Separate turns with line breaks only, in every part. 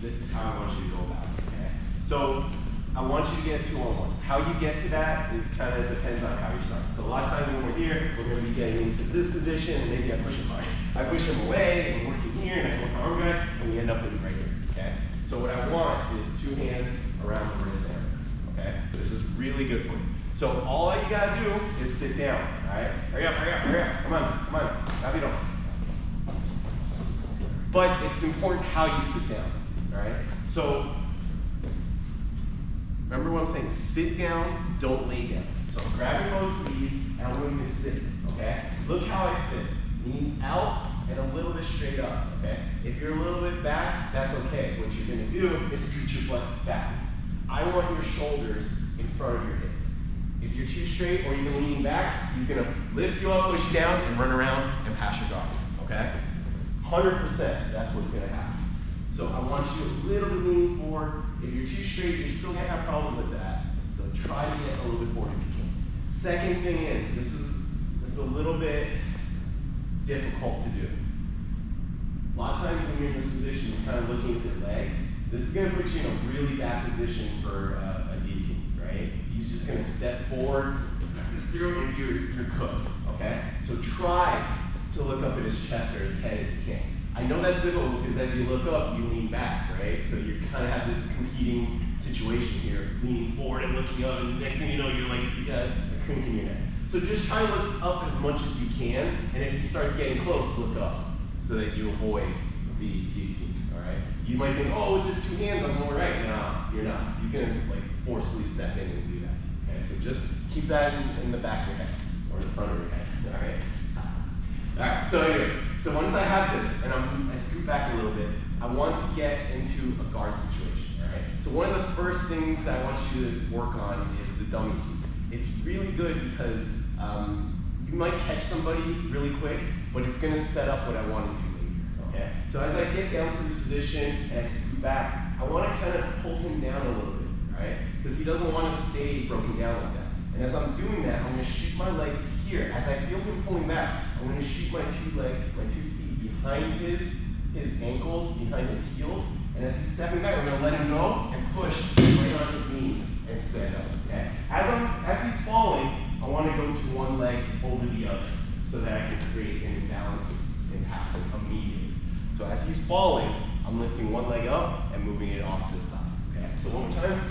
this is how I want you to go about it, okay? So I want you to get 2-on-1. How you get to that is kind of depends on how you start. So a lot of times when we're here, we're going to be getting into this position, and maybe I push him away, and we're working here, and I go for arm drag, and we end up in right here, okay? So what I want is 2 hands around the wrist area, okay? This is really good for you. So all you gotta do is sit down, all right? Hurry up, hurry up, hurry up. Come on, rápido. But it's important how you sit down, all right? So remember what I'm saying, sit down, don't lay down. So grab your both knees, and I'm going to sit, okay? Look how I sit, knees out and a little bit straight up, okay? If you're a little bit back, that's okay. What you're gonna do is scoot your butt backwards. I want your shoulders in front of your hips. If you're too straight or even leaning back, he's gonna lift you up, push you down, and run around and pass your guard, okay? 100%, that's what's gonna happen. So I want you a little bit leaning forward. If you're too straight, you're still gonna have problems with that. So try to get a little bit forward if you can. Second thing is, this is a little bit difficult to do. A lot of times when you're in this position, you're kind of looking at your legs. This is gonna put you in a really bad position for a guillotine, right? He's just gonna step forward, this through, and you're cooked, okay? So try to look up at his chest or his head as you can. I know that's difficult because as you look up, you lean back, right? So you kind of have this competing situation here, leaning forward and looking up, and next thing you know, you're like, you got a crink in your neck. So just try to look up as much as you can, and if he starts getting close, look up so that you avoid the guillotine, all right? You might think, oh, with this 2 hands, I'm all right. No, you're not. He's gonna like forcefully step in and do that to you, okay? So just keep that in the back of your head, or the front of your head, all right? All right, so anyways, so once I have this, and I scoot back a little bit, I want to get into a guard situation, all right? So one of the first things I want you to work on is the dummy sweep. It's really good because you might catch somebody really quick, but it's gonna set up what I want to do later, okay? So as I get down to this position and I scoot back, I wanna kind of pull him down a little bit, all right? Because he doesn't wanna stay broken down like that. And as I'm doing that, I'm gonna shoot my legs here. As I feel him pulling back, I'm gonna shoot my 2 legs, my 2 feet behind his ankles, behind his heels. And as he's stepping back, I'm gonna let him go and push right on his knees and stand up, okay? As he's falling, I wanna go to one leg over the other so that I can create an imbalance in passing immediately. So as he's falling, I'm lifting one leg up and moving it off to the side, okay? So one more time.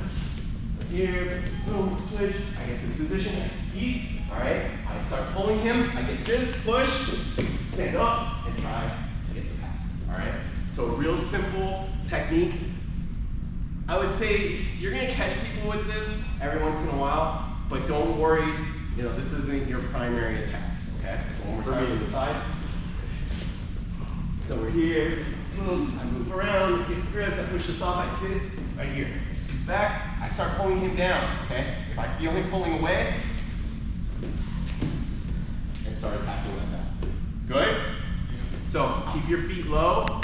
Here, boom, switch, I get to this position, I seat, all right? I start pulling him, I get this, push, stand up, and try to get the pass, all right? So a real simple technique. I would say you're gonna catch people with this every once in a while, but don't worry, you know, this isn't your primary attacks, okay? So one more time to the side. So we're here, boom, I move around, get the grips, I push this off, I sit right here. I scoot back, I start pulling him down, okay? If I feel him pulling away, and start attacking like that. Good? So keep your feet low.